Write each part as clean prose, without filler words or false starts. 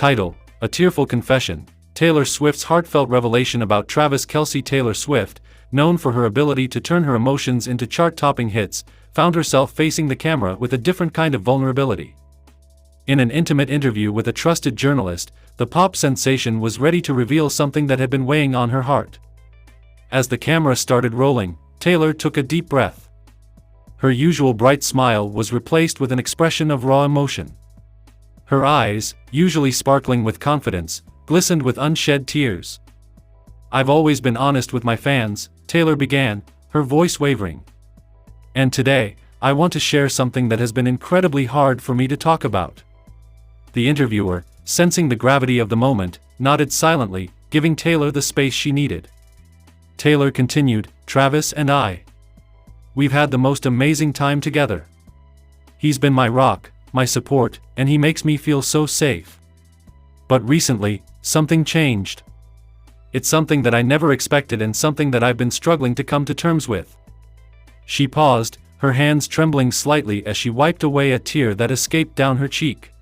Title: A Tearful Confession. Taylor Swift's heartfelt revelation about Travis Kelce. Taylor Swift, known for her ability to turn her emotions into chart-topping hits, found herself facing the camera with a different kind of vulnerability. In an intimate interview with a trusted journalist, the pop sensation was ready to reveal something that had been weighing on her heart. As the camera started rolling, Taylor took a deep breath. Her usual bright smile was replaced with an expression of raw emotion. Her eyes, usually sparkling with confidence, glistened with unshed tears. "I've always been honest with my fans," Taylor began, her voice wavering. "And today, I want to share something that has been incredibly hard for me to talk about." The interviewer, sensing the gravity of the moment, nodded silently, giving Taylor the space she needed. Taylor continued, "Travis and we've had the most amazing time together. He's been my rock, my support, and he makes me feel so safe. But recently, something changed. It's something that I never expected and something that I've been struggling to come to terms with." She paused, her hands trembling slightly as she wiped away a tear that escaped down her cheek.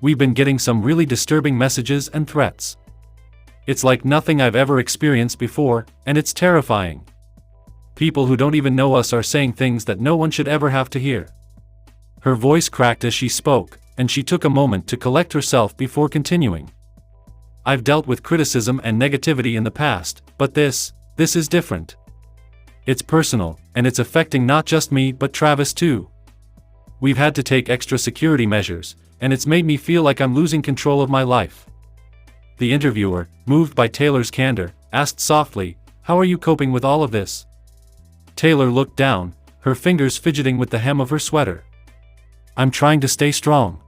"We've been getting some really disturbing messages and threats. It's like nothing I've ever experienced before, and it's terrifying. People who don't even know us are saying things that no one should ever have to hear." Her voice cracked as she spoke, and she took a moment to collect herself before continuing. "I've dealt with criticism and negativity in the past, but this is different. It's personal, and it's affecting not just me but Travis too. We've had to take extra security measures, and it's made me feel like I'm losing control of my life." The interviewer, moved by Taylor's candor, asked softly, "How are you coping with all of this?" Taylor looked down, her fingers fidgeting with the hem of her sweater. "I'm trying to stay strong.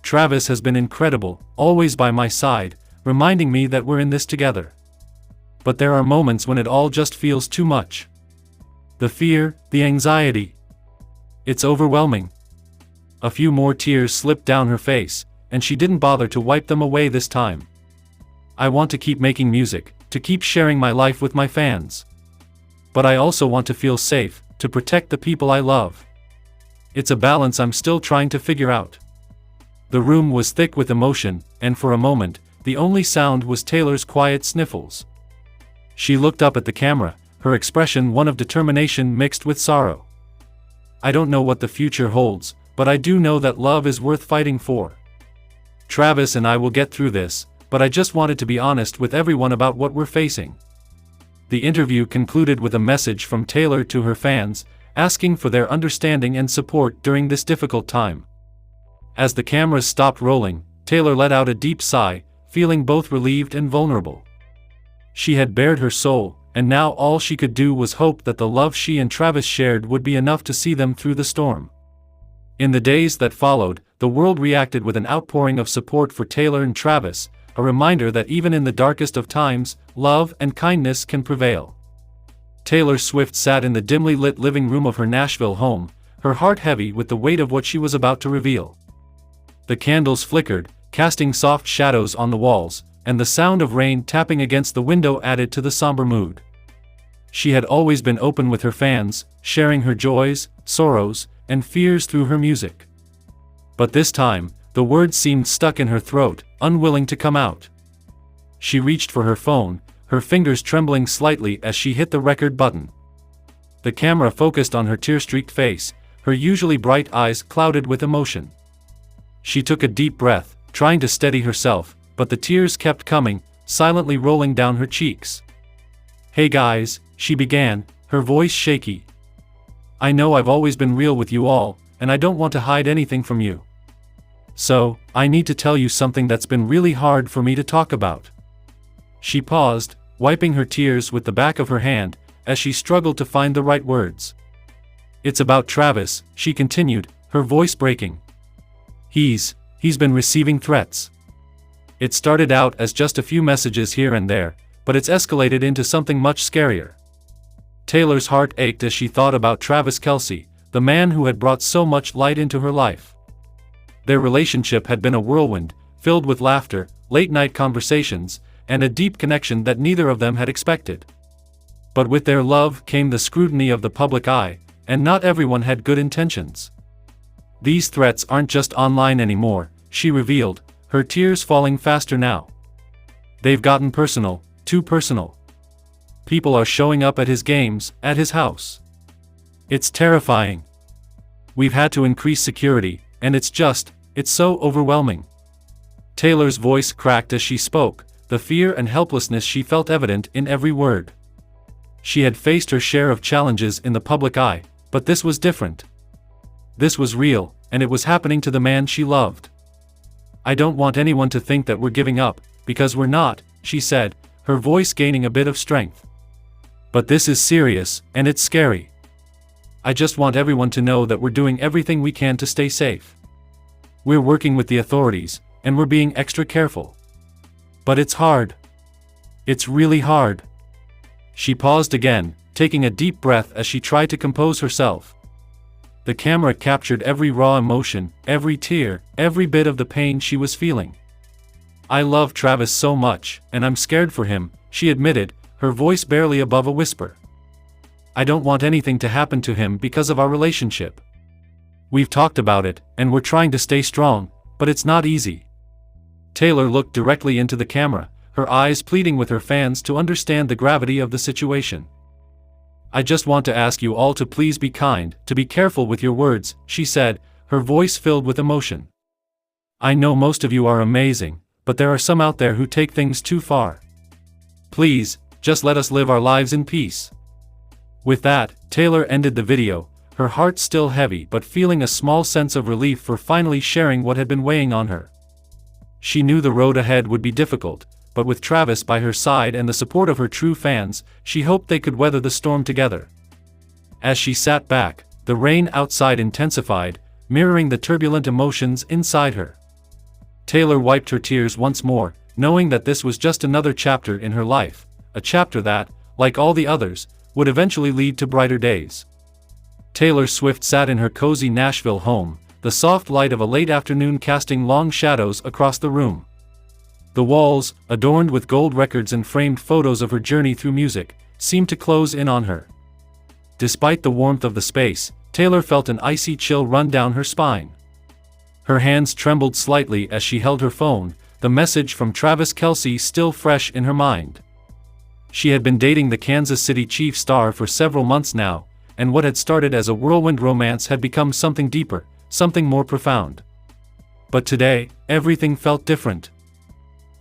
Travis has been incredible, always by my side, reminding me that we're in this together. But there are moments when it all just feels too much. The fear, the anxiety. It's overwhelming." A few more tears slipped down her face, and she didn't bother to wipe them away this time. "I want to keep making music, to keep sharing my life with my fans. But I also want to feel safe, to protect the people I love. It's a balance I'm still trying to figure out." The room was thick with emotion, and for a moment, the only sound was Taylor's quiet sniffles. She looked up at the camera, her expression one of determination mixed with sorrow. "I don't know what the future holds, but I do know that love is worth fighting for. Travis and I will get through this, but I just wanted to be honest with everyone about what we're facing." The interview concluded with a message from Taylor to her fans, asking for their understanding and support during this difficult time. As the cameras stopped rolling, Taylor let out a deep sigh, feeling both relieved and vulnerable. She had bared her soul, and now all she could do was hope that the love she and Travis shared would be enough to see them through the storm. In the days that followed, the world reacted with an outpouring of support for Taylor and Travis, a reminder that even in the darkest of times, love and kindness can prevail. Taylor Swift sat in the dimly lit living room of her Nashville home, her heart heavy with the weight of what she was about to reveal. The candles flickered, casting soft shadows on the walls, and the sound of rain tapping against the window added to the somber mood. She had always been open with her fans, sharing her joys, sorrows, and fears through her music. But this time, the words seemed stuck in her throat, unwilling to come out. She reached for her phone, her fingers trembling slightly as she hit the record button. The camera focused on her tear-streaked face, her usually bright eyes clouded with emotion. She took a deep breath, trying to steady herself, but the tears kept coming, silently rolling down her cheeks. "Hey guys," she began, her voice shaky. "I know I've always been real with you all, and I don't want to hide anything from you. So, I need to tell you something that's been really hard for me to talk about." She paused, wiping her tears with the back of her hand, as she struggled to find the right words. "It's about Travis," she continued, her voice breaking. He's been receiving threats. It started out as just a few messages here and there, but it's escalated into something much scarier." Taylor's heart ached as she thought about Travis Kelce, the man who had brought so much light into her life. Their relationship had been a whirlwind, filled with laughter, late-night conversations, and a deep connection that neither of them had expected. But with their love came the scrutiny of the public eye, and not everyone had good intentions. "These threats aren't just online anymore," she revealed, her tears falling faster now. They've gotten personal, too personal. People are showing up at his games, at his house. It's terrifying. We've had to increase security, and it's so overwhelming. Taylor's voice cracked as she spoke, the fear and helplessness she felt evident in every word. She had faced her share of challenges in the public eye, but this was different. This was real, and it was happening to the man she loved. I don't want anyone to think that we're giving up, because we're not, she said, her voice gaining a bit of strength. But this is serious, and it's scary. I just want everyone to know that we're doing everything we can to stay safe. We're working with the authorities, and we're being extra careful. But it's hard. It's really hard. She paused again, taking a deep breath as she tried to compose herself. The camera captured every raw emotion, every tear, every bit of the pain she was feeling. I love Travis so much, and I'm scared for him, she admitted, her voice barely above a whisper. I don't want anything to happen to him because of our relationship. We've talked about it, and we're trying to stay strong, but it's not easy. Taylor looked directly into the camera, her eyes pleading with her fans to understand the gravity of the situation. I just want to ask you all to please be kind, to be careful with your words, she said, her voice filled with emotion. I know most of you are amazing, but there are some out there who take things too far. Please, just let us live our lives in peace. With that, Taylor ended the video, her heart still heavy but feeling a small sense of relief for finally sharing what had been weighing on her. She knew the road ahead would be difficult, but with Travis by her side and the support of her true fans, she hoped they could weather the storm together. As she sat back, the rain outside intensified, mirroring the turbulent emotions inside her. Taylor wiped her tears once more, knowing that this was just another chapter in her life, a chapter that, like all the others, would eventually lead to brighter days. Taylor Swift sat in her cozy Nashville home, the soft light of a late afternoon casting long shadows across the room. The walls, adorned with gold records and framed photos of her journey through music, seemed to close in on her. Despite the warmth of the space, Taylor felt an icy chill run down her spine. Her hands trembled slightly as she held her phone, the message from Travis Kelce still fresh in her mind. She had been dating the Kansas City Chiefs star for several months now, and what had started as a whirlwind romance had become something deeper, something more profound. But today, everything felt different.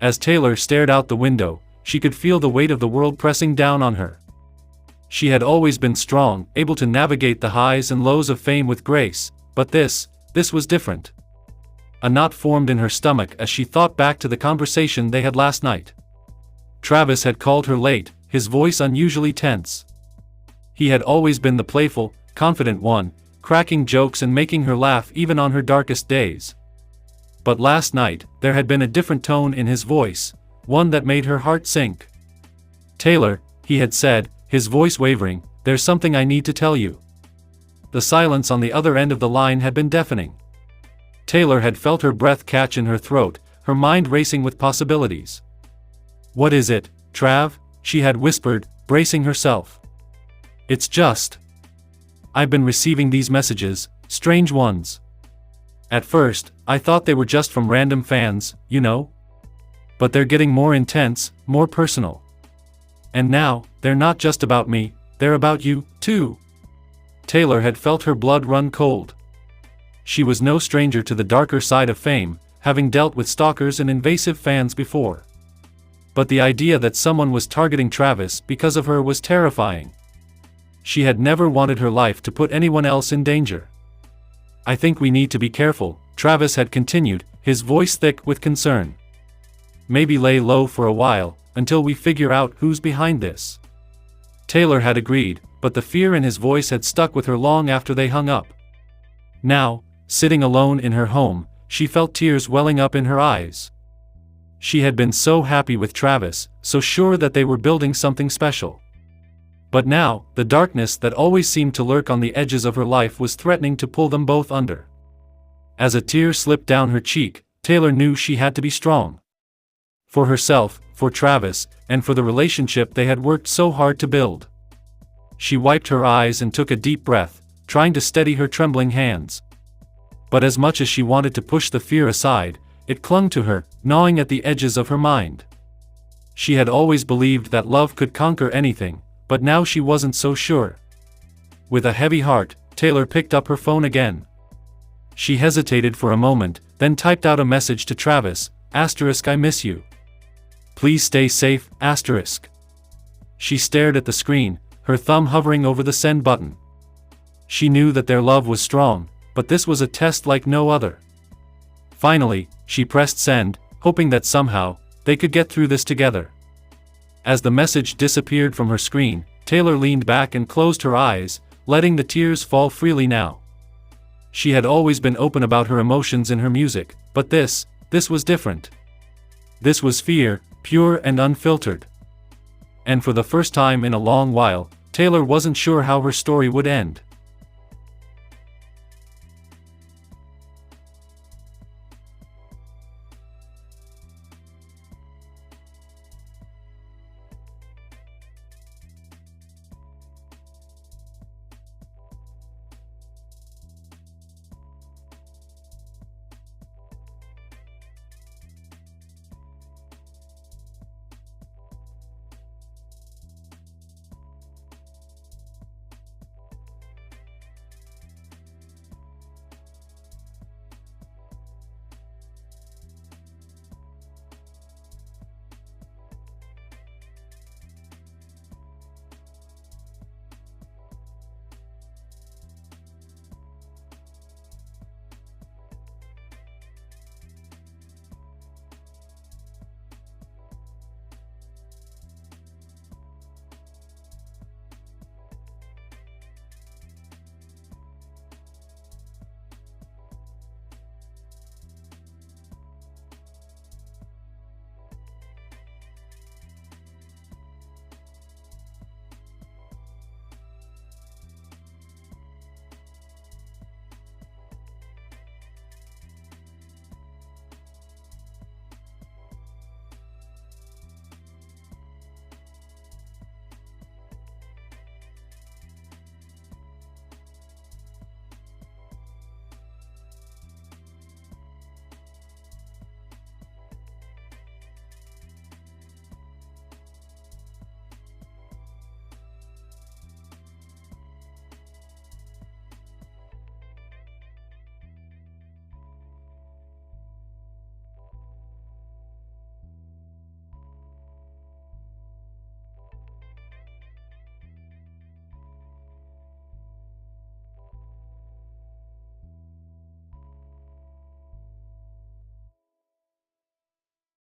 As Taylor stared out the window, she could feel the weight of the world pressing down on her. She had always been strong, able to navigate the highs and lows of fame with grace, but this was different. A knot formed in her stomach as she thought back to the conversation they had last night. Travis had called her late, his voice unusually tense. He had always been the playful, confident one, cracking jokes and making her laugh even on her darkest days. But last night, there had been a different tone in his voice, one that made her heart sink. Taylor, he had said, his voice wavering, there's something I need to tell you. The silence on the other end of the line had been deafening. Taylor had felt her breath catch in her throat, her mind racing with possibilities. What is it, Trav? She had whispered, bracing herself. It's just. I've been receiving these messages, strange ones. At first, I thought they were just from random fans, you know? But they're getting more intense, more personal. And now, they're not just about me, they're about you, too. Taylor had felt her blood run cold. She was no stranger to the darker side of fame, having dealt with stalkers and invasive fans before. But the idea that someone was targeting Travis because of her was terrifying. She had never wanted her life to put anyone else in danger. I think we need to be careful, Travis had continued, his voice thick with concern. Maybe lay low for a while, until we figure out who's behind this. Taylor had agreed, but the fear in his voice had stuck with her long after they hung up. Now, sitting alone in her home, she felt tears welling up in her eyes. She had been so happy with Travis, so sure that they were building something special. But now, the darkness that always seemed to lurk on the edges of her life was threatening to pull them both under. As a tear slipped down her cheek, Taylor knew she had to be strong. For herself, for Travis, and for the relationship they had worked so hard to build. She wiped her eyes and took a deep breath, trying to steady her trembling hands. But as much as she wanted to push the fear aside, it clung to her, gnawing at the edges of her mind. She had always believed that love could conquer anything, but now she wasn't so sure. With a heavy heart, Taylor picked up her phone again. She hesitated for a moment, then typed out a message to Travis, *I miss you. Please stay safe, *. She stared at the screen, her thumb hovering over the send button. She knew that their love was strong, but this was a test like no other. Finally, she pressed send, hoping that somehow, they could get through this together. As the message disappeared from her screen, Taylor leaned back and closed her eyes, letting the tears fall freely now. She had always been open about her emotions in her music, but this was different. This was fear, pure and unfiltered. And for the first time in a long while, Taylor wasn't sure how her story would end.